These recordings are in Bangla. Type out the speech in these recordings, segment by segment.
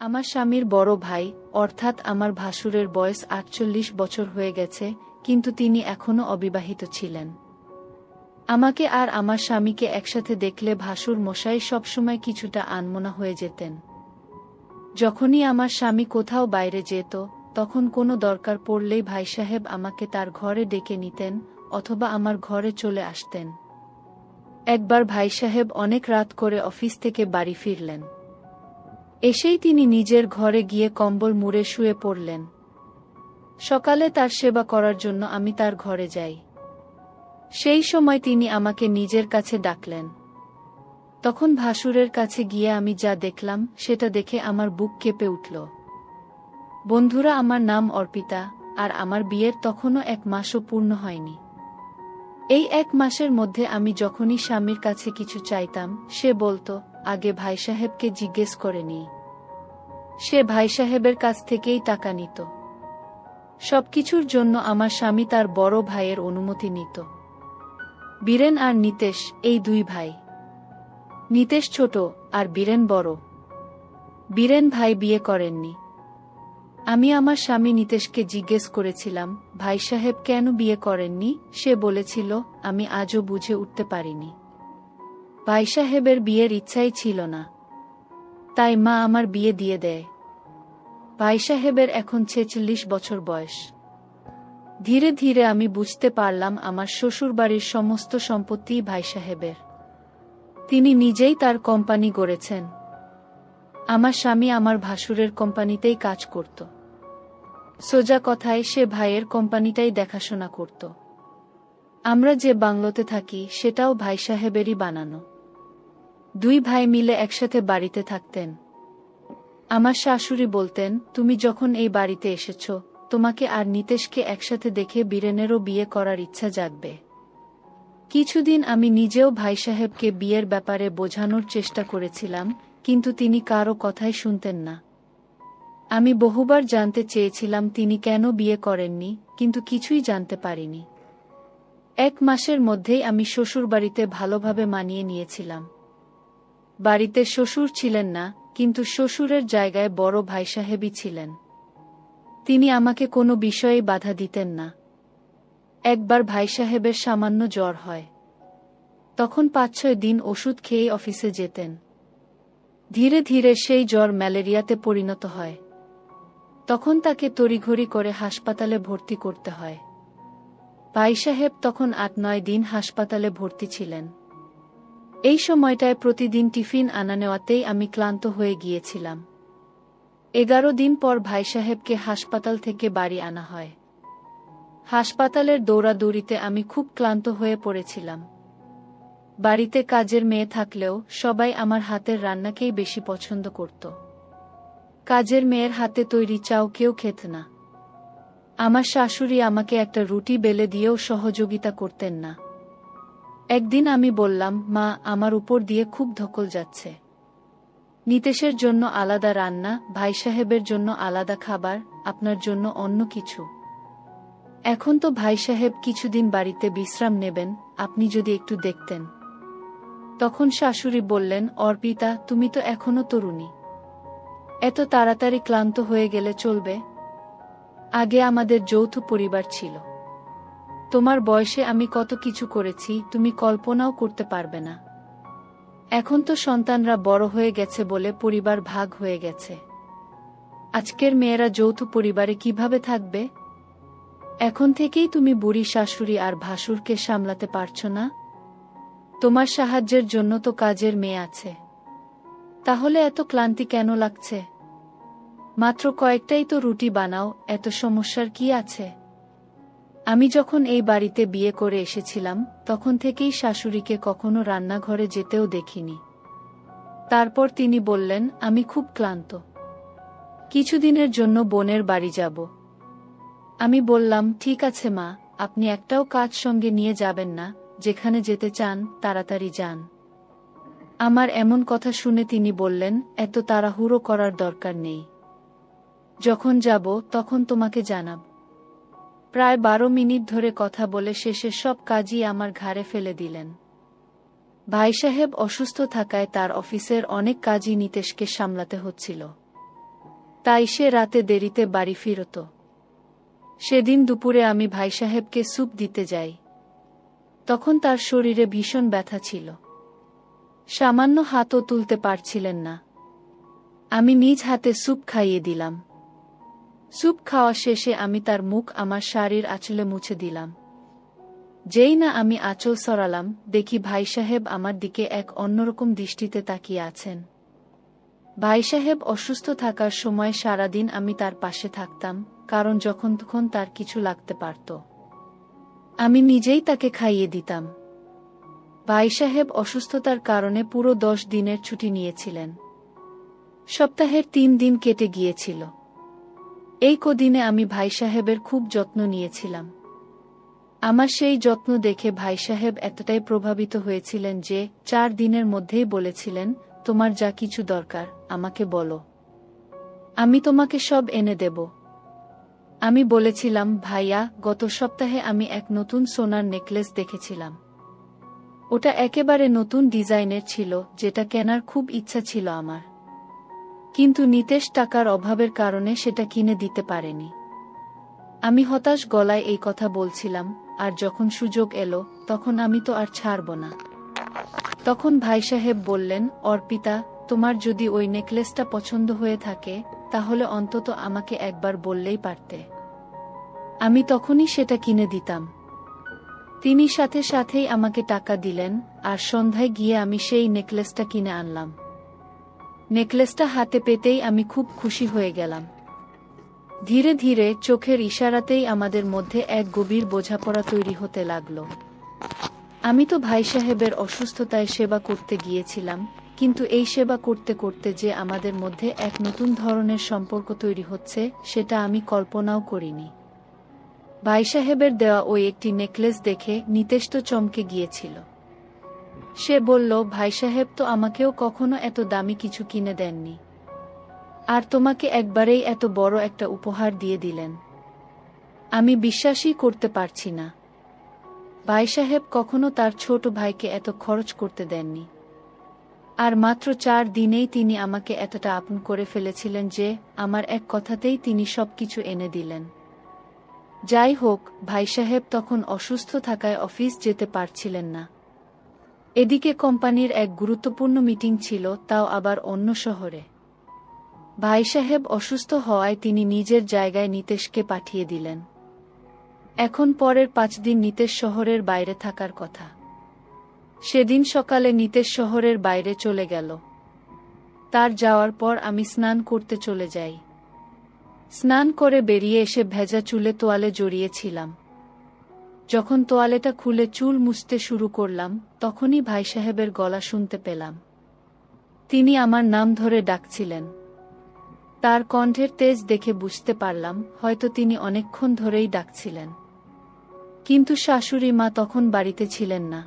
আমার স্বামীর বড় ভাই, অর্থাৎ আমার ভাসুরের বয়স ৪৮ বছর হয়ে গেছে, কিন্তু তিনি এখনও অবিবাহিত ছিলেন। আমাকে আর আমার স্বামীকে একসাথে দেখলে ভাসুর মশাই সবসময় কিছুটা আনমনা হয়ে যেতেন। যখনই আমার স্বামী কোথাও বাইরে যেত, তখন কোনো দরকার পড়লেই ভাই সাহেব আমাকে তার ঘরে ডেকে নিতেন অথবা আমার ঘরে চলে আসতেন। একবার ভাই সাহেব অনেক রাত করে অফিস থেকে বাড়ি ফিরলেন। এসেই তিনি নিজের ঘরে গিয়ে কম্বল মুড়ে শুয়ে পড়লেন। সকালে তার সেবা করার জন্য আমি তার ঘরে যাই। সেই সময় তিনি আমাকে নিজের কাছে ডাকলেন। তখন ভাসুরের কাছে গিয়ে আমি যা দেখলাম সেটা দেখে আমার বুক কেঁপে উঠল। বন্ধুরা, আমার নাম অর্পিতা, আর আমার বিয়ের তখনও ১ মাসও পূর্ণ হয়নি। এই ১ মাসের মধ্যে আমি যখনই স্বামীর কাছে কিছু চাইতাম, সে বলতো, আগে ভাই সাহেবকে জিজ্ঞেস করে নিই। সে ভাই সাহেবের কাছ থেকেই টাকা নিত। সবকিছুর জন্য আমার স্বামী তার বড় ভাইয়ের অনুমতি নিত। বীরেন আর নিতেশ, এই ২ ভাই। নিতেশ ছোট আর বীরেন বড়। বীরেন ভাই বিয়ে করেননি। আমি আমার স্বামী নিতেশকে জিজ্ঞেস করেছিলাম, ভাই সাহেব কেন বিয়ে করেননি? সে বলেছিল, আমি আজও বুঝে উঠতে পারিনি। ভাই সাহেবের বিয়ের ইচ্ছাই ছিল না, তাই মা আমার বিয়ে দিয়ে দেয়। ভাই সাহেবের এখন ৪৬ বছর বয়স। ধীরে ধীরে আমি বুঝতে পারলাম আমার শ্বশুরবাড়ির সমস্ত সম্পত্তি ভাই সাহেবের। তিনি নিজেই তার কোম্পানি গড়েছেন। আমার স্বামী আমার ভাসুরের কোম্পানিতেই কাজ করত। সোজা কথায় সে ভাইয়ের কোম্পানিটাই দেখাশোনা করত। আমরা যে বাংলোতে থাকি সেটাও ভাই সাহেবেরই বানানো। ২ ভাই মিলে একসাথে বাড়িতে থাকতেন। আমার শাশুড়ি বলতেন, তুমি যখন এই বাড়িতে এসেছ, তোমাকে আর নিতেশকে একসাথে দেখে বীরেনেরও বিয়ে করার ইচ্ছা জাগবে। কিছুদিন আমি নিজেও ভাই সাহেবকে বিয়ের ব্যাপারে বোঝানোর চেষ্টা করেছিলাম, কিন্তু তিনি কারো কথাই শুনতেন না। আমি বহুবার জানতে চেয়েছিলাম তিনি কেন বিয়ে করেননি, কিন্তু কিছুই জানতে পারিনি। ১ মাসের মধ্যেই আমি শ্বশুরবাড়িতে ভালোভাবে মানিয়ে নিয়েছিলাম। বাড়িতে শ্বশুর ছিলেন না, কিন্তু শ্বশুরের জায়গায় বড় ভাই সাহেবই ছিলেন। তিনি আমাকে কোনো বিষয়েই বাধা দিতেন না। একবার ভাই সাহেবের সামান্য জ্বর হয়। তখন ৫-৬ দিন ওষুধ খেয়ে অফিসে যেতেন। ধীরে ধীরে সেই জ্বর ম্যালেরিয়াতে পরিণত হয়। তখন তাকে তড়িঘড়ি করে হাসপাতালে ভর্তি করতে হয়। ভাই সাহেব তখন ৮-৯ দিন হাসপাতালে ভর্তি ছিলেন। এই সময়টায় প্রতিদিন টিফিন আনা নেওয়াতেই আমি ক্লান্ত হয়ে গিয়েছিলাম। ১১ দিন পর ভাই সাহেবকে হাসপাতাল থেকে বাড়ি আনা হয়। হাসপাতালের দৌড়াদৌড়িতে আমি খুব ক্লান্ত হয়ে পড়েছিলাম। বাড়িতে কাজের মেয়ে থাকলেও সবাই আমার হাতের রান্নাকেই বেশি পছন্দ করত। কাজের মেয়ের হাতে তৈরি চাও কেউ খেত না। আমার শাশুড়ি আমাকে একটা রুটি বেলে দিয়েও সহযোগিতা করতেন না। একদিন আমি বললাম, মা, আমার উপর দিয়ে খুব ধকল যাচ্ছে। নিতেশের জন্য আলাদা রান্না, ভাই সাহেবের জন্য আলাদা খাবার, আপনার জন্য অন্য কিছু। এখন তো ভাই সাহেব কিছুদিন বাড়িতে বিশ্রাম নেবেন, আপনি যদি একটু দেখতেন। তখন শাশুড়ি বললেন, অর্পিতা, তুমি তো এখনো তরুণী। এত তাড়াতাড়ি ক্লান্ত হয়ে গেলে চলবে? আগে আমাদের যৌথ পরিবার ছিল। তোমার বয়সে আমি কত কিছু করেছি তুমি কল্পনাও করতে পারবে না। এখন তো সন্তানরা বড় হয়ে গেছে বলে পরিবার ভাগ হয়ে গেছে। আজকের মেয়েরা যৌথ পরিবারে কিভাবে থাকবে? এখন থেকেই তুমি বুড়ি শাশুড়ি আর ভাসুরকে সামলাতে পারছো না? তোমার সাহায্যের জন্য তো কাজের মেয়ে আছে। তাহলে এত ক্লান্তি কেন লাগছে? মাত্র কয়েকটাই তো রুটি বানাও, এত সমস্যার কি আছে? আমি যখন এই বাড়িতে বিয়ে করে এসেছিলাম, তখন থেকেই শাশুড়িকে কখনো রান্নাঘরে যেতেও দেখিনি। তারপর তিনি বললেন, আমি খুব ক্লান্ত, কিছুদিনের জন্য বোনের বাড়ি যাব। আমি বললাম, ঠিক আছে মা, আপনি একটাও কাজ সঙ্গে নিয়ে যাবেন না, যেখানে যেতে চান তাড়াতাড়ি যান। আমার এমন কথা শুনে তিনি বললেন, এত তাড়াহুড়ো করার দরকার নেই। যখন যাব তখন তোমাকে জানাব। প্রায় ১২ মিনিট ধরে কথা বলে শেষে সব কাজই আমার ঘাড়ে ফেলে দিলেন। ভাই সাহেব অসুস্থ থাকায় তার অফিসের অনেক কাজই নিতেশকে সামলাতে হচ্ছিল। তাই সে রাতে দেরিতে বাড়ি ফিরত। সেদিন দুপুরে আমি ভাই সাহেবকে স্যুপ দিতে যাই। তখন তার শরীরে ভীষণ ব্যথা ছিল। সামান্য হাতও তুলতে পারছিলেন না। আমি নিজ হাতে স্যুপ খাইয়ে দিলাম। স্যুপ খাওয়া শেষে আমি তার মুখ আমার শাড়ির আঁচলে মুছে দিলাম। যেই না আমি আঁচল সরালাম, দেখি ভাই সাহেব আমার দিকে এক অন্যরকম দৃষ্টিতে তাকিয়ে আছেন। ভাই সাহেব অসুস্থ থাকার সময় সারাদিন আমি তার পাশে থাকতাম, কারণ যখন তখন তার কিছু লাগতে পারত। আমি নিজেই তাকে খাইয়ে দিতাম। ভাই সাহেব অসুস্থতার কারণে পুরো 10 দিনের ছুটি নিয়েছিলেন। সপ্তাহের 3 দিন কেটে গিয়েছিল। এই কদিনে আমি ভাই সাহেবের খুব যত্ন নিয়েছিলাম। আমার সেই যত্ন দেখে ভাই সাহেব এতটাই প্রভাবিত হয়েছিলেন যে 4 দিনের মধ্যেই বলেছিলেন, তোমার যা কিছু দরকার আমাকে বলো, আমি তোমাকে সব এনে দেব। আমি বলেছিলাম, ভাইয়া, গত সপ্তাহে আমি এক নতুন সোনার নেকলেস দেখেছিলাম। ওটা একেবারে নতুন ডিজাইনের ছিল, যেটা কেনার খুব ইচ্ছা ছিল আমার। কিন্তু নিতেশ টাকার অভাবের কারণে সেটা কিনে দিতে পারেনি। আমি হতাশ গলায় এই কথা বলছিলাম, আর যখন সুযোগ এলো তখন আমি তো আর ছাড়ব না। তখন ভাই সাহেব বললেন, অর্পিতা, তোমার যদি ওই নেকলেসটা পছন্দ হয়ে থাকে তাহলে অন্তত আমাকে একবার বললেই পারতে। আমি তখনই সেটা কিনে দিতাম। তিনি সাথে সাথেই আমাকে টাকা দিলেন, আর সন্ধ্যায় গিয়ে আমি সেই নেকলেসটা কিনে আনলাম। নেকলেসটা হাতে পেতেই আমি খুব খুশি হয়ে গেলাম। ধীরে ধীরে চোখের ইশারাতেই আমাদের মধ্যে এক গভীর বোঝাপড়া তৈরি হতে লাগল। আমি তো ভাই সাহেবের অসুস্থতায় সেবা করতে গিয়েছিলাম, কিন্তু এই সেবা করতে করতে যে আমাদের মধ্যে এক নতুন ধরনের সম্পর্ক তৈরি হচ্ছে সেটা আমি কল্পনাও করিনি। ভাই সাহেবের দেওয়া ওই একটি নেকলেস দেখে নিতেশ তো চমকে গিয়েছিল। সে বলল, ভাই সাহেব তো আমাকেও কখনো এত দামি কিছু কিনে দেননি, আর তোমাকে একবারেই এত বড় একটা উপহার দিয়ে দিলেন। আমি বিশ্বাসই করতে পারছি না। ভাই সাহেব কখনো তার ছোট ভাইকে এত খরচ করতে দেননি। আর মাত্র 4 দিনেই তিনি আমাকে এতটা আপন করে ফেলেছিলেন যে আমার এক কথাতেই তিনি সবকিছু এনে দিলেন। যাই হোক, ভাই সাহেব তখন অসুস্থ থাকায় অফিস যেতে পারছিলেন না। এদিকে কোম্পানির এক গুরুত্বপূর্ণ মিটিং ছিল, তাও আবার অন্য শহরে। ভাই সাহেব অসুস্থ হওয়ায় তিনি নিজের জায়গায় নিতেশকে পাঠিয়ে দিলেন। এখন পরের 5 দিন নিতেশ শহরের বাইরে থাকার কথা। সেদিন সকালে নিতেশ শহরের বাইরে চলে গেল। তার যাওয়ার পর আমি স্নান করতে চলে যাই। স্নান করে বেরিয়ে এসে ভেজা চুলে তোয়ালে জড়িয়েছিলাম। যখন তোয়ালেটা খুলে চুল মুছতে শুরু করলাম তখনই ভাই সাহেবের গলা শুনতে পেলাম। তিনি আমার নাম ধরে ডাকছিলেন। তার কণ্ঠের তেজ দেখে বুঝতে পারলাম হয়তো তিনি অনেকক্ষণ ধরেই ডাকছিলেন। কিন্তু শাশুড়ি মা তখন বাড়িতে ছিলেন না।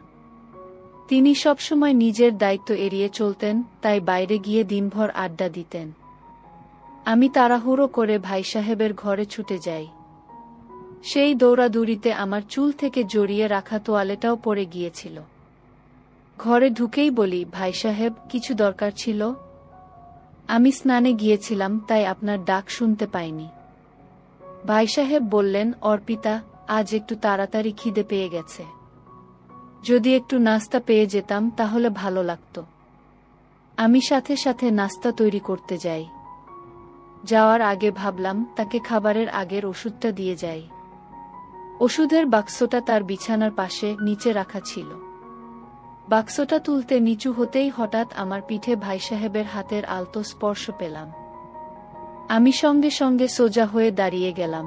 তিনি সবসময় নিজের দায়িত্ব এড়িয়ে চলতেন, তাই বাইরে গিয়ে দিনভর আড্ডা দিতেন। আমি তাড়াহুড়ো করে ভাই সাহেবের ঘরে ছুটে যাই। সেই দৌড়াদৌড়িতে আমার চুল থেকে জড়িয়ে রাখা তোয়ালেটাও পড়ে গিয়েছিল। ঘরে ঢুকেই বলি, ভাই সাহেব, কিছু দরকার ছিল? আমি স্নানে গিয়েছিলাম, তাই আপনার ডাক শুনতে পাইনি। ভাই সাহেব বললেন, অর্পিতা, আজ একটু তাড়াতাড়ি খিদে পেয়ে গেছে। যদি একটু নাস্তা পেয়ে যেতাম তাহলে ভালো লাগতো। আমি সাথে সাথে নাস্তা তৈরি করতে যাই। যাওয়ার আগে ভাবলাম তাকে খাবারের আগের ওষুধটা দিয়ে যাই। ওষুধের বাক্সটা তার বিছানার পাশে নিচে রাখা ছিল। বাক্সটা তুলতে নিচু হতেই হঠাৎ আমার পিঠে ভাই সাহেবের হাতের আলতো স্পর্শ পেলাম। আমি সঙ্গে সঙ্গে সোজা হয়ে দাঁড়িয়ে গেলাম।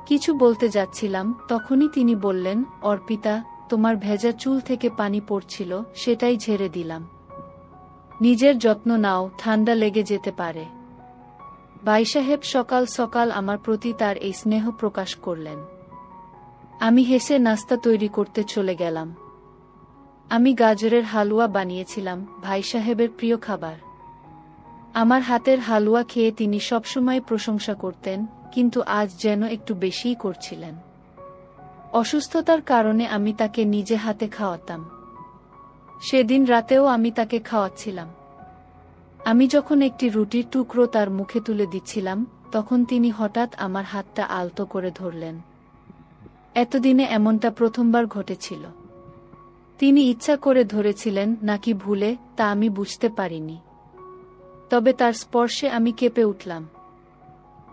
কিছু বলতে যাচ্ছিলাম, তখনই তিনি বললেন, অর্পিতা, তোমার ভেজা চুল থেকে পানি পড়ছিল, সেটাই ঝেড়ে দিলাম। নিজের যত্ন নাও, ঠান্ডা লেগে যেতে পারে। ভাই সাহেব সকাল সকাল আমার প্রতি তার এই স্নেহ প্রকাশ করলেন। আমি হেসে নাস্তা তৈরি করতে চলে গেলাম। আমি গাজরের হালুয়া বানিয়েছিলাম, ভাই সাহেবের প্রিয় খাবার। আমার হাতের হালুয়া খেয়ে তিনি সবসময় প্রশংসা করতেন, কিন্তু আজ যেন একটু বেশিই করছিলেন। অসুস্থতার কারণে আমি তাকে নিজে হাতে খাওয়াতাম। সেদিন রাতেও আমি তাকে খাওয়াচ্ছিলাম। আমি যখন একটি রুটির টুকরো তার মুখে তুলে দিচ্ছিলাম, তখন তিনি হঠাৎ আমার হাতটা আলতো করে ধরলেন। এতদিনে এমনটা প্রথমবার ঘটেছিল। তিনি ইচ্ছা করে ধরেছিলেন নাকি ভুলে, তা আমি বুঝতে পারিনি। তবে তার স্পর্শে আমি কেঁপে উঠলাম।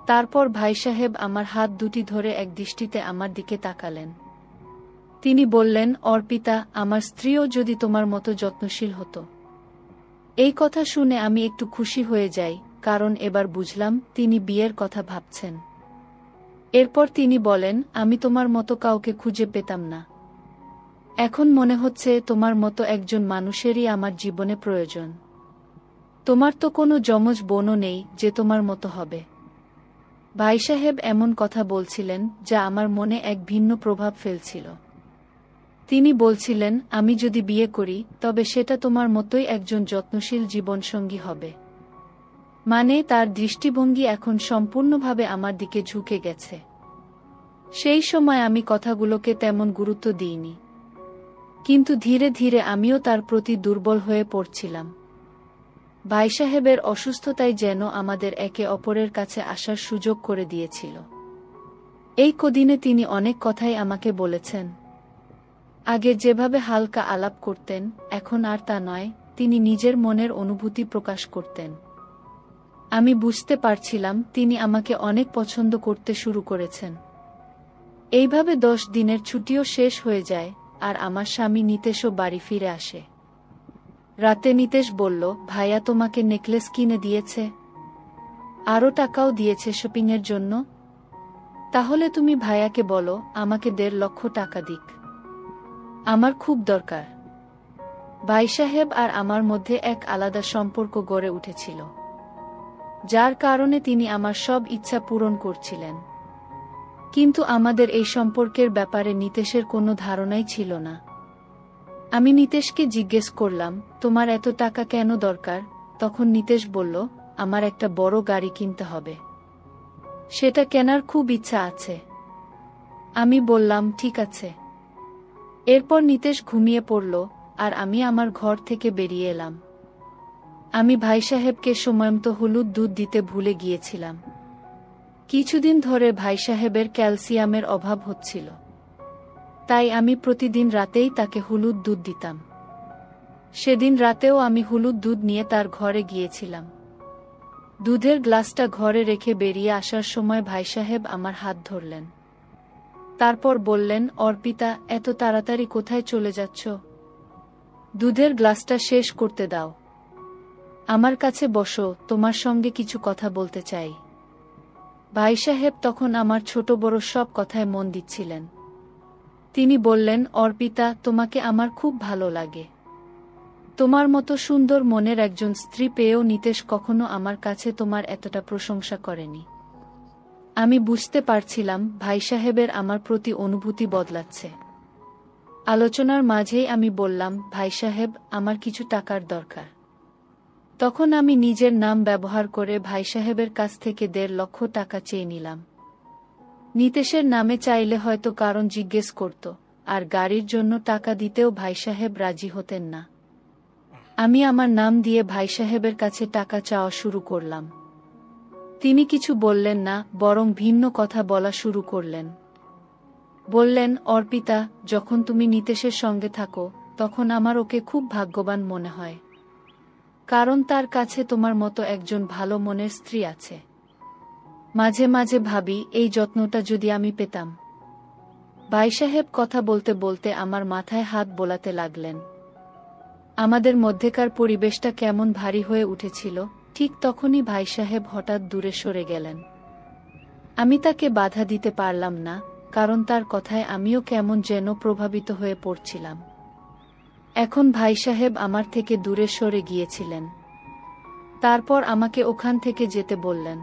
তারপর ভাই সাহেব আমার হাত দুটি ধরে এক দৃষ্টিতে আমার দিকে তাকালেন। তিনি বললেন, অর্পিতা, আমার স্ত্রীও যদি তোমার মতো যত্নশীল হতো। এই কথা শুনে আমি একটু খুশি হয়ে যাই, কারণ এবার বুঝলাম তিনি বিয়ের কথা ভাবছেন। এরপর তিনি বলেন, আমি তোমার মতো কাউকে খুঁজে পেতাম না। এখন মনে হচ্ছে তোমার মতো একজন মানুষেরই আমার জীবনে প্রয়োজন। তোমার তো কোনো যমজ বোনও নেই যে তোমার মতো হবে। ভাই সাহেব এমন কথা বলছিলেন যা আমার মনে এক ভিন্ন প্রভাব ফেলছিল। তিনি বলছিলেন, আমি যদি বিয়ে করি তবে সেটা তোমার মতোই একজন যত্নশীল জীবনসঙ্গী হবে। মানে তার দৃষ্টিভঙ্গি এখন সম্পূর্ণভাবে আমার দিকে ঝুঁকে গেছে। সেই সময় আমি কথাগুলোকে তেমন গুরুত্ব দিইনি, কিন্তু ধীরে ধীরে আমিও তার প্রতি দুর্বল হয়ে পড়ছিলাম। ভাই সাহেবের অসুস্থতাই যেন আমাদের একে অপরের কাছে আসার সুযোগ করে দিয়েছিল। এই কদিনে তিনি অনেক কথাই আমাকে বলেছেন। আগে যেভাবে হালকা আলাপ করতেন, এখন আর তা নয়, তিনি নিজের মনের অনুভূতি প্রকাশ করতেন। আমি বুঝতে পারছিলাম তিনি আমাকে অনেক পছন্দ করতে শুরু করেছেন। এইভাবে 10 দিনের ছুটিও শেষ হয়ে যায়, আর আমার স্বামী নিতেশও বাড়ি ফিরে আসে। রাতে নিতেশ বলল, ভাইয়া তোমাকে নেকলেস কিনে দিয়েছে, আরও টাকাও দিয়েছে শপিংয়ের জন্য। তাহলে তুমি ভাইয়াকে বলো আমাকে 1.5 লক্ষ টাকা দিক, আমার খুব দরকার। ভাই সাহেব আর আমার মধ্যে এক আলাদা সম্পর্ক গড়ে উঠেছিল, যার কারণে তিনি আমার সব ইচ্ছা পূরণ করছিলেন। কিন্তু আমাদের এই সম্পর্কের ব্যাপারে নিতেশের কোনো ধারণাই ছিল না। আমি নিতেশকে জিজ্ঞেস করলাম, তোমার এত টাকা কেন দরকার? তখন নিতেশ বলল, আমার একটা বড় গাড়ি কিনতে হবে, সেটা কেনার খুব ইচ্ছা আছে। আমি বললাম, ঠিক আছে। এরপর নিতেশ ঘুমিয়ে পড়ল, আর আমি আমার ঘর থেকে বেরিয়ে এলাম। আমি ভাই সাহেবকে সময়মতো হলুদ দুধ দিতে ভুলে গিয়েছিলাম। কিছুদিন ধরে ভাই সাহেবের ক্যালসিয়ামের অভাব হচ্ছিল, তাই আমি প্রতিদিন রাতেই তাকে হলুদ দুধ দিতাম। সেদিন রাতেও আমি হলুদ দুধ নিয়ে তার ঘরে গিয়েছিলাম। দুধের গ্লাসটা ঘরে রেখে বেরিয়ে আসার সময় ভাই সাহেব আমার হাত ধরলেন। তারপর বললেন, অর্পিতা, এত তাড়াতাড়ি কোথায় চলে যাচ্ছ? দুধের গ্লাসটা শেষ করতে দাও। আমার কাছে বসো, তোমার সঙ্গে কিছু কথা বলতে চাই। ভাই সাহেব তখন আমার ছোট বড় সব কথায় মন দিচ্ছিলেন। তিনি বললেন, অর্পিতা, তোমাকে আমার খুব ভালো লাগে। তোমার মতো সুন্দর মনের একজন স্ত্রী পেয়েও নিতেশ কখনো আমার কাছে তোমার এতটা প্রশংসা করেনি। আমি বুঝতে পারছিলাম ভাই সাহেবের আমার প্রতি অনুভূতি বদলাচ্ছে। আলোচনার মাঝেই আমি বললাম, ভাই সাহেব, আমার কিছু টাকার দরকার। তখন আমি নিজের নাম ব্যবহার করে ভাই সাহেবের কাছ থেকে 1.5 লক্ষ টাকা চেয়ে নিলাম। নিতেশের নামে চাইলে হয়তো কারণ জিজ্ঞেস করত, আর গাড়ির জন্য টাকা দিতেও ভাই সাহেব রাজি হতেন না। আমি আমার নাম দিয়ে ভাই সাহেবের কাছে টাকা চাওয়া শুরু করলাম। তিনি কিছু বললেন না, বরং ভিন্ন কথা বলা শুরু করলেন। বললেন, অর্পিতা, যখন তুমি নিতেশের সঙ্গে থাকো তখন আমার ওকে খুব ভাগ্যবান মনে হয়, কারণ তার কাছে তোমার মতো একজন ভালো মনের স্ত্রী আছে। মাঝে মাঝে ভাবি, এই যত্নটা যদি আমি পেতাম। ভাই সাহেব কথা বলতে বলতে আমার মাথায় হাত বোলাতে লাগলেন। আমাদের মধ্যেকার পরিবেশটা কেমন ভারী হয়ে উঠেছিল। ঠিক তখনই ভাই সাহেব হঠাৎ দূরে সরে গেলেন। আমি তাকে বাধা দিতে পারলাম না, কারণ তার কথায় আমিও কেমন যেন প্রভাবিত হয়ে পড়ছিলাম। এখন ভাই সাহেব আমার থেকে দূরে সরে গিয়েছিলেন। তারপর আমাকে ওখান থেকে যেতে বললেন।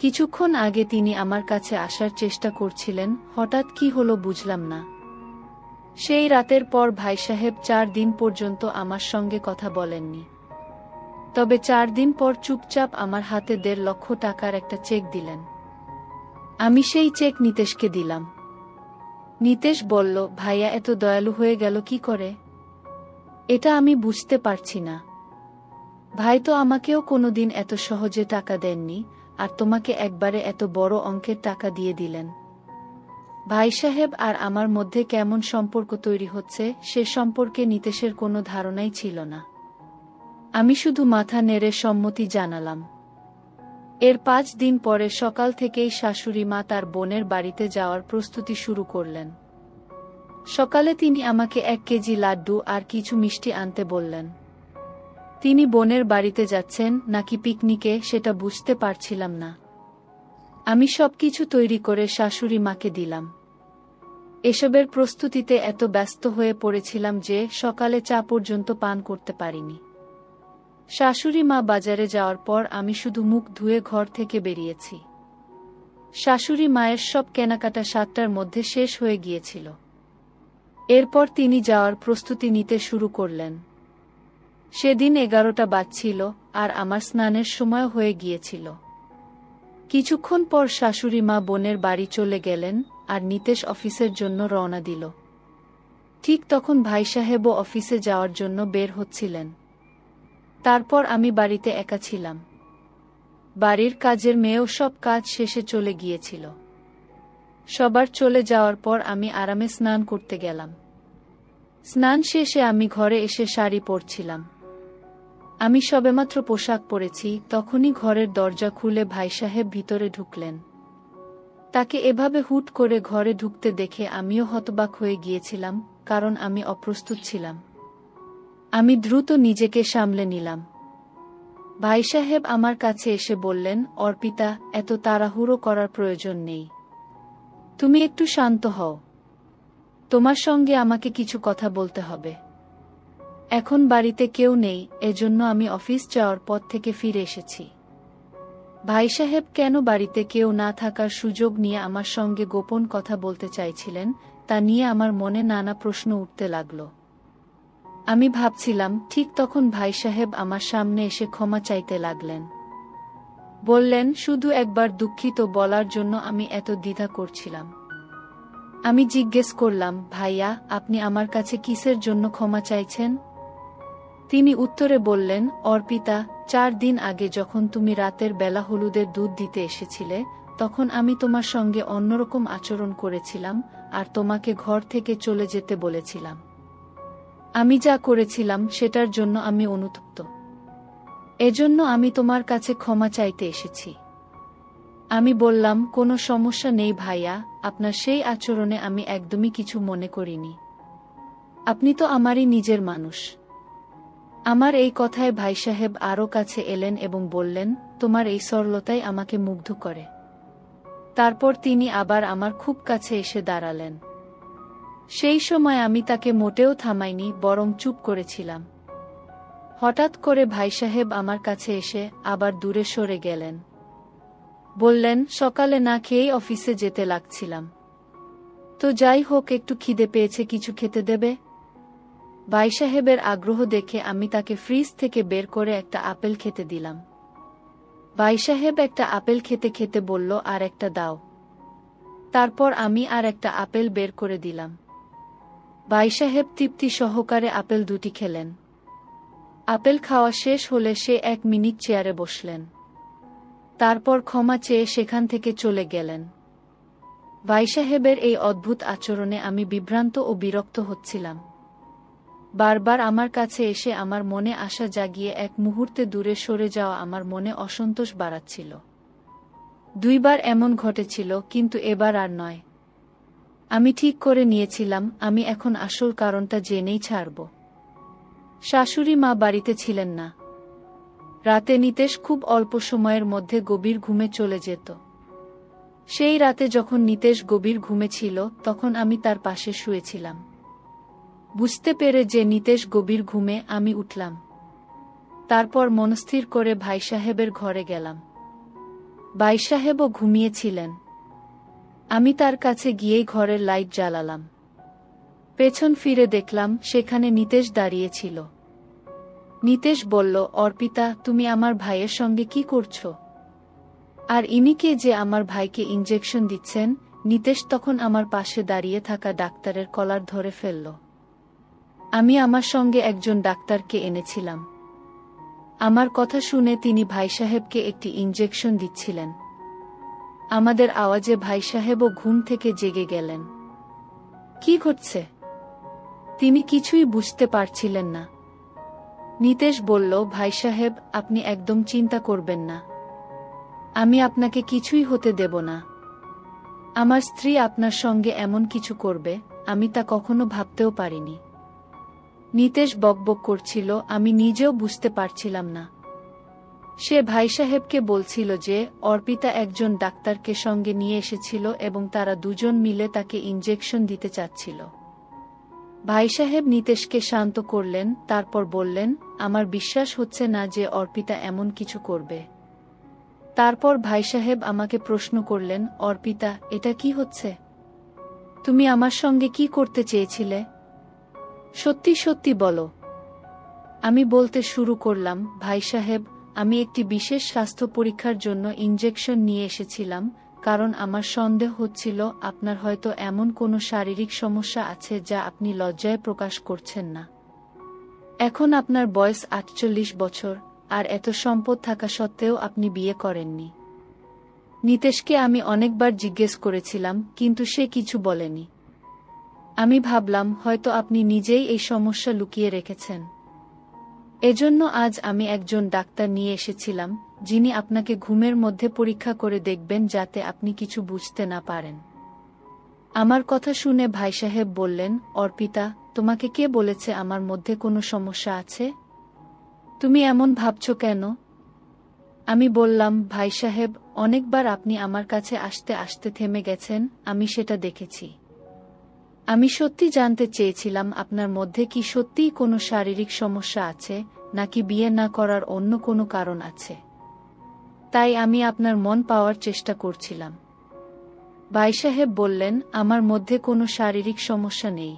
কিছুক্ষণ আগে তিনি আমার কাছে আসার চেষ্টা করছিলেন, হঠাৎ কি হলো বুঝলাম না। সেই রাতের পর ভাই সাহেব 4 দিন পর্যন্ত আমার সঙ্গে কথা বলেননি। তবে 4 দিন পর চুপচাপ আমার হাতে 1.5 লক্ষ টাকার একটা চেক দিলেন। আমি সেই চেক নিতেশকে দিলাম। নিতেশ বলল, ভাইয়া এত দয়ালু হয়ে গেল কি করে? এটা আমি বুঝতে পারছি না। ভাই তো আমাকেও কোনোদিন এত সহজে টাকা দেননি, আর তোমাকে একবারে এত বড় অঙ্কের টাকা দিয়ে দিলেন। ভাই সাহেব আর আমার মধ্যে কেমন সম্পর্ক তৈরি হচ্ছে সে সম্পর্কে নিতেশের কোনো ধারণাই ছিল না। আমি শুধু মাথা নেড়ে সম্মতি জানালাম। এর 5 দিন পরে সকাল থেকেই শাশুড়ি মা তার বোনের বাড়িতে যাওয়ার প্রস্তুতি শুরু করলেন। সকালে তিনি আমাকে 1 কেজি লাড্ডু আর কিছু মিষ্টি আনতে বললেন। তিনি বোনের বাড়িতে যাচ্ছেন নাকি পিকনিকে সেটা বুঝতে পারছিলাম না। আমি সবকিছু তৈরি করে শাশুড়ি মাকে দিলাম। এসবের প্রস্তুতিতে এত ব্যস্ত হয়ে পড়েছিলাম যে সকালে চা পর্যন্ত পান করতে পারিনি। শাশুড়ি মা বাজারে যাওয়ার পর আমি শুধু মুখ ধুয়ে ঘর থেকে বেরিয়েছি। শাশুড়ি মায়ের সব কেনাকাটা 7টার মধ্যে শেষ হয়ে গিয়েছিল। এরপর তিনি যাওয়ার প্রস্তুতি নিতে শুরু করলেন। সেদিন 11টা বাজছিল আর আমার স্নানের সময় হয়ে গিয়েছিল। কিছুক্ষণ পর শাশুড়ি মা বোনের বাড়ি চলে গেলেন আর নিতেশ অফিসের জন্য রওনা দিল। ঠিক তখন ভাই সাহেবও অফিসে যাওয়ার জন্য বের হচ্ছিলেন। তারপর আমি বাড়িতে একা ছিলাম। বাড়ির কাজের মেয়েও সব কাজ শেষে চলে গিয়েছিল। সবার চলে যাওয়ার পর আমি আরামে স্নান করতে গেলাম। স্নান শেষে আমি ঘরে এসে শাড়ি পরছিলাম। আমি সবেমাত্র পোশাক পরেছি, তখনই ঘরের দরজা খুলে ভাই সাহেব ভিতরে ঢুকলেন। তাকে এভাবে হুট করে ঘরে ঢুকতে দেখে আমিও হতবাক হয়ে গিয়েছিলাম, কারণ আমি অপ্রস্তুত ছিলাম। আমি দ্রুত নিজেকে সামলে নিলাম। ভাই সাহেব আমার কাছে এসে বললেন, অর্পিতা, এত তাড়াহুড়ো করার প্রয়োজন নেই। তুমি একটু শান্ত হও। তোমার সঙ্গে আমাকে কিছু কথা বলতে হবে। এখন বাড়িতে কেউ নেই, এজন্য আমি অফিস যাওয়ার পথ থেকে ফিরে এসেছি। ভাই সাহেব কেন বাড়িতে কেউ না থাকার সুযোগ নিয়ে আমার সঙ্গে গোপন কথা বলতে চাইছিলেন তা নিয়ে আমার মনে নানা প্রশ্ন উঠতে লাগল। আমি ভাবছিলাম, ঠিক তখন ভাই সাহেব আমার সামনে এসে ক্ষমা চাইতে লাগলেন। বললেন, শুধু একবার দুঃখিত বলার জন্য আমি এত দ্বিধা করছিলাম। আমি জিজ্ঞেস করলাম, ভাইয়া, আপনি আমার কাছে কিসের জন্য ক্ষমা চাইছেন? তিনি উত্তরে বললেন, অর্পিতা, 4 দিন আগে যখন তুমি রাতের বেলা হলুদের দুধ দিতে এসেছিলে, তখন আমি তোমার সঙ্গে অন্যরকম আচরণ করেছিলাম আর তোমাকে ঘর থেকে চলে যেতে বলেছিলাম। আমি যা করেছিলাম সেটার জন্য আমি অনুতপ্ত। এজন্য আমি তোমার কাছে ক্ষমা চাইতে এসেছি। আমি বললাম, কোনো সমস্যা নেই ভাইয়া, আপনার সেই আচরণে আমি একদমই কিছু মনে করিনি। আপনি তো আমারই নিজের মানুষ। আমার এই কথায় ভাই সাহেব আরও কাছে এলেন এবং বললেন, তোমার এই সরলতাই আমাকে মুগ্ধ করে। তারপর তিনি আবার আমার খুব কাছে এসে দাঁড়ালেন। সেই সময় আমি তাকে মোটেও থামাইনি, বরং চুপ করেছিলাম। হঠাৎ করে ভাই সাহেব আমার কাছে এসে আবার দূরে সরে গেলেন। বললেন, সকালে না খেয়েই অফিসে যেতে লাগছিলাম। তো যাই হোক, একটু খিদে পেয়েছে, কিছু খেতে দেবে? ভাই সাহেবের আগ্রহ দেখে আমি তাকে ফ্রিজ থেকে বের করে একটা আপেল খেতে দিলাম। ভাই সাহেব একটা আপেল খেতে খেতে বলল, আর একটা দাও। তারপর আমি আর একটা আপেল বের করে দিলাম। ভাই সাহেব তৃপ্তি সহকারে আপেল দুটি খেলেন। আপেল খাওয়া শেষ হলে সে 1 মিনিট চেয়ারে বসলেন। তারপর ক্ষমা চেয়ে সেখান থেকে চলে গেলেন। ভাই সাহেবের এই অদ্ভুত আচরণে আমি বিভ্রান্ত ও বিরক্ত হচ্ছিলাম। বারবার আমার কাছে এসে আমার মনে আশা জাগিয়ে এক মুহূর্তে দূরে সরে যাওয়া আমার মনে অসন্তোষ বাড়াচ্ছিল। 2 বার এমন ঘটেছিল, কিন্তু এবার আর নয়। আমি ঠিক করে নিয়েছিলাম, আমি এখন আসল কারণটা জেনেই ছাড়ব। শাশুড়ি মা বাড়িতে ছিলেন না। রাতে নিতেশ খুব অল্প সময়ের মধ্যে গভীর ঘুমে চলে যেত। সেই রাতে যখন নিতেশ গভীর ঘুমে ছিল, তখন আমি তার পাশে শুয়েছিলাম। বুঝতে পেরে যে নিতেশ গভীর ঘুমে, আমি উঠলাম। তারপর মনস্থির করে ভাই সাহেবের ঘরে গেলাম। ভাই সাহেবও ঘুমিয়েছিলেন। আমি তার কাছে গিয়েই ঘরের লাইট জ্বালালাম। পেছন ফিরে দেখলাম সেখানে নিতেশ দাঁড়িয়েছিল। নিতেশ বলল, অর্পিতা, তুমি আমার ভাইয়ের সঙ্গে কি করছো? আর ইনি কে যে আমার ভাইকে ইনজেকশন দিচ্ছেন? নিতেশ তখন আমার পাশে দাঁড়িয়ে থাকা ডাক্তারের কলার ধরে ফেলল। আমি আমার সঙ্গে একজন ডাক্তারকে এনেছিলাম। আমার কথা শুনে তিনি ভাই সাহেবকে একটি ইনজেকশন দিচ্ছিলেন। আমাদের আওয়াজে ভাই সাহেবও ঘুম থেকে জেগে গেলেন। কি ঘটছে? তিনি কিছুই বুঝতে পারছিলেন না। নিতেশ বলল, ভাই সাহেব, আপনি একদম চিন্তা করবেন না। আমি আপনাকে কিছুই হতে দেব না। আমার স্ত্রী আপনার সঙ্গে এমন কিছু করবে, আমি তা কখনো ভাবতেও পারিনি। নিতেশ বকবক করছিল, আমি নিজেও বুঝতে পারছিলাম না। সে ভাই সাহেবকে বলছিল যে অর্পিতা একজন ডাক্তারকে সঙ্গে নিয়ে এসেছিল এবং তারা দুজন মিলে তাকে ইনজেকশন দিতে চাচ্ছিল। ভাই সাহেব নিতেশকে শান্ত করলেন, তারপর বললেন, আমার বিশ্বাস হচ্ছে না যে অর্পিতা এমন কিছু করবে। তারপর ভাই সাহেব আমাকে প্রশ্ন করলেন, অর্পিতা, এটা কি হচ্ছে? তুমি আমার সঙ্গে কি করতে চেয়েছিলে? সত্যি সত্যি বলো। আমি বলতে শুরু করলাম, ভাই সাহেব, আমি একটি বিশেষ স্বাস্থ্য পরীক্ষার জন্য ইনজেকশন নিয়ে এসেছিলাম, কারণ আমার সন্দেহ হচ্ছিল আপনার হয়তো এমন কোনো শারীরিক সমস্যা আছে যা আপনি লজ্জায় প্রকাশ করছেন না। এখন আপনার বয়স ৪৮ বছর, আর এত সম্পদ থাকা সত্ত্বেও আপনি বিয়ে করেননি। নিতেশকে আমি অনেকবার জিজ্ঞেস করেছিলাম, কিন্তু সে কিছু বলেনি। আমি ভাবলাম হয়তো আপনি নিজেই এই সমস্যা লুকিয়ে রেখেছেন। এজন্য আজ আমি একজন ডাক্তার নিয়ে এসেছিলাম, যিনি আপনাকে ঘুমের মধ্যে পরীক্ষা করে দেখবেন যাতে আপনি কিছু বুঝতে না পারেন। আমার কথা শুনে ভাই সাহেব বললেন, অর্পিতা, তোমাকে কে বলেছে আমার মধ্যে কোনো সমস্যা আছে? তুমি এমন ভাবছো কেন? আমি বললাম, ভাই সাহেব, অনেকবার আপনি আমার কাছে আসতে আসতে থেমে গেছেন, আমি সেটা দেখেছি। আমি সত্যি জানতে চেয়েছিলাম আপনার মধ্যে কি সত্যিই কোনো শারীরিক সমস্যা আছে, নাকি বিয়ে না করার অন্য কোনো কারণ আছে। তাই আমি আপনার মন পাওয়ার চেষ্টা করছিলাম। ভাই সাহেব বললেন, আমার মধ্যে কোনো শারীরিক সমস্যা নেই।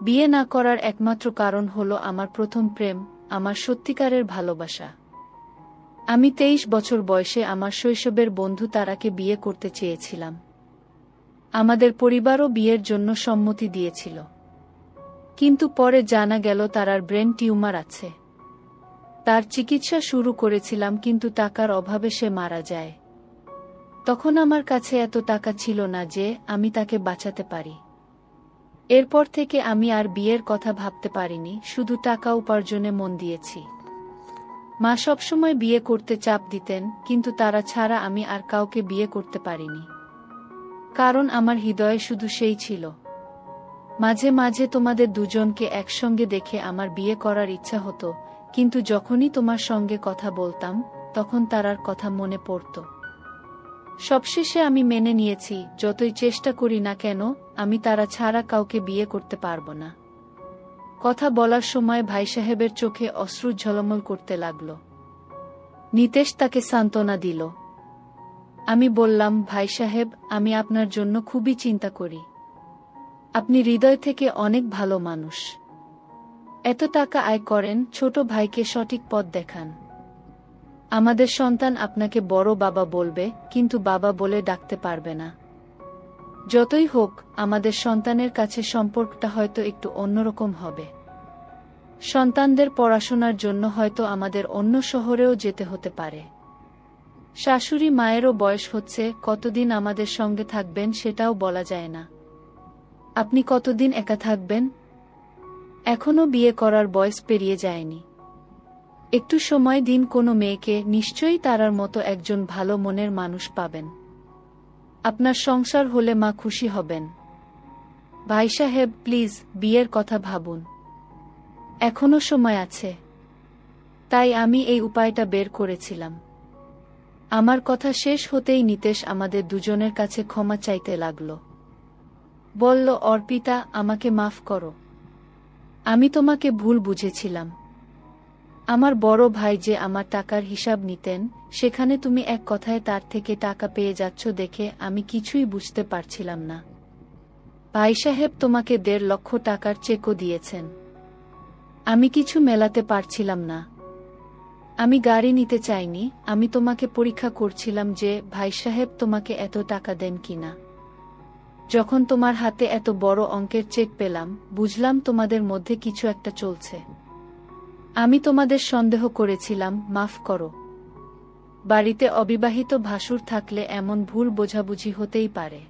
বিয়ে না করার একমাত্র কারণ হলো আমার প্রথম প্রেম, আমার সত্যিকারের ভালোবাসা। আমি 23 বছর বয়সে আমার শৈশবের বন্ধু তারাকে বিয়ে করতে চেয়েছিলাম। আমাদের পরিবারও বিয়ের জন্য সম্মতি দিয়েছিল। কিন্তু পরে জানা গেল তারার ব্রেন টিউমার আছে। তার চিকিৎসা শুরু করেছিলাম, কিন্তু টাকার অভাবে সে মারা যায়। তখন আমার কাছে এত টাকা ছিল না যে আমি তাকে বাঁচাতে পারি। এরপর থেকে আমি আর বিয়ের কথা ভাবতে পারিনি, শুধু টাকা উপার্জনে মন দিয়েছি। মা সবসময় বিয়ে করতে চাপ দিতেন, কিন্তু তারা ছাড়া আমি আর কাউকে বিয়ে করতে পারিনি। কারণ আমার হৃদয়ে শুধু সেই ছিল। মাঝে মাঝে তোমাদের দুজনকে একসঙ্গে দেখে আমার বিয়ে করার ইচ্ছা হতো, কিন্তু যখনই তোমার সঙ্গে কথা বলতাম, তখন তারার কথা মনে পড়ত। সবশেষে আমি মেনে নিয়েছি, যতই চেষ্টা করি না কেন, আমি তারা ছাড়া কাউকে বিয়ে করতে পারব না। কথা বলার সময় ভাই সাহেবের চোখে অশ্রু ঝলমল করতে লাগল। নিতেশ তাকে সান্ত্বনা দিল। আমি বললাম, ভাই সাহেব, আমি আপনার জন্য খুবই চিন্তা করি। আপনি হৃদয় থেকে অনেক ভালো মানুষ। এত টাকা আয় করেন, ছোট ভাইকে সঠিক পথ দেখান। আমাদের সন্তান আপনাকে বড় বাবা বলবে, কিন্তু বাবা বলে ডাকতে পারবে না। যতই হোক, আমাদের সন্তানের কাছে সম্পর্কটা হয়তো একটু অন্যরকম হবে। সন্তানদের পড়াশোনার জন্য হয়তো আমাদের অন্য শহরেও যেতে হতে পারে। শাশুড়ি মায়েরও বয়স হচ্ছে, কতদিন আমাদের সঙ্গে থাকবেন সেটাও বলা যায় না। আপনি কতদিন একা থাকবেন? এখনো বিয়ে করার বয়স পেরিয়ে যায়নি। একটু সময় দিন কোনো মেয়েকে, নিশ্চয়ই তারার মতো একজন ভালো মনের মানুষ পাবেন। আপনার সংসার হলে মা খুশি হবেন। ভাই সাহেব, প্লিজ, বিয়ের কথা ভাবুন। এখনো সময় আছে। তাই আমি এই উপায়টা বের করেছিলাম। আমার কথা শেষ হতেই নিতেশ আমাদের দুজনের কাছে ক্ষমা চাইতে লাগল। বলল, অর্পিতা, আমাকে মাফ করো। আমি তোমাকে ভুল বুঝেছিলাম। আমার বড় ভাই যে আমার টাকার হিসাব নিতেন, সেখানে তুমি এক কথায় তার থেকে টাকা পেয়ে যাচ্ছ দেখে আমি কিছুই বুঝতে পারছিলাম না। ভাই সাহেব তোমাকে ১.৫ লক্ষ টাকার চেকও দিয়েছেন। আমি কিছু মেলাতে পারছিলাম না। আমি গাড়ি নিতে চাইনি, আমি তোমাকে পরীক্ষা করছিলাম যে ভাই সাহেব তোমাকে এত টাকা দেন কিনা। যখন তোমার হাতে এত বড় অঙ্কের চেক পেলাম, বুঝলাম তোমাদের মধ্যে কিছু একটা চলছে। আমি তোমাদের সন্দেহ করেছিলাম, মাফ করো। বাড়িতে অবিবাহিত ভাসুর থাকলে এমন ভুল বোঝাবুঝি হতেই পারে।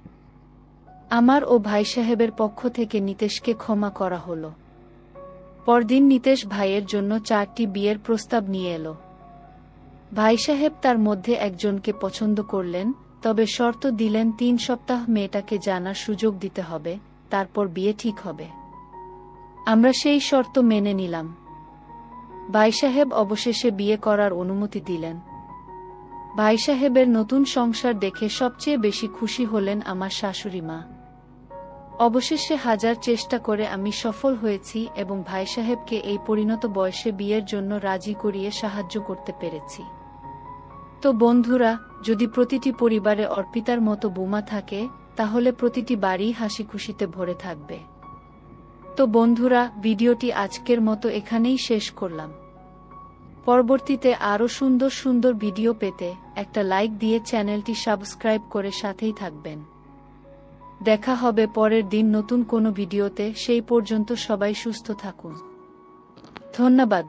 আমার ও ভাই সাহেবের পক্ষ থেকে নিতেশকে ক্ষমা করা হলো। পরদিন নিতেশ ভাইয়ের জন্য 4টি বিয়ের প্রস্তাব নিয়ে এলো। ভাই সাহেব তার মধ্যে একজনকে পছন্দ করলেন, তবে শর্ত দিলেন 3 সপ্তাহ মেয়েটাকে জানার সুযোগ দিতে হবে, তারপর বিয়ে ঠিক হবে। আমরা সেই শর্ত মেনে নিলাম। ভাই সাহেব অবশেষে বিয়ে করার অনুমতি দিলেন। ভাই সাহেবের নতুন সংসার দেখে সবচেয়ে বেশি খুশি হলেন আমার শাশুড়ি মা। অবশেষে হাজার চেষ্টা করে আমি সফল হয়েছি এবং ভাই সাহেবকে এই পরিণত বয়সে বিয়ের জন্য রাজি করিয়ে সাহায্য করতে পেরেছি। তো বন্ধুরা, যদি প্রতিটি পরিবারে অর্পিতার মতো বোমা থাকে, তাহলে প্রতিটি বাড়ি হাসি খুশিতে ভরে থাকবে। তো বন্ধুরা, ভিডিওটি আজকের মতো এখানেই শেষ করলাম। পরবর্তীতে আরও সুন্দর সুন্দর ভিডিও পেতে একটা লাইক দিয়ে চ্যানেলটি সাবস্ক্রাইব করে সাথেই থাকবেন। দেখা হবে পরের দিন নতুন কোনো ভিডিওতে। সেই পর্যন্ত সবাই সুস্থ থাকুন। ধন্যবাদ।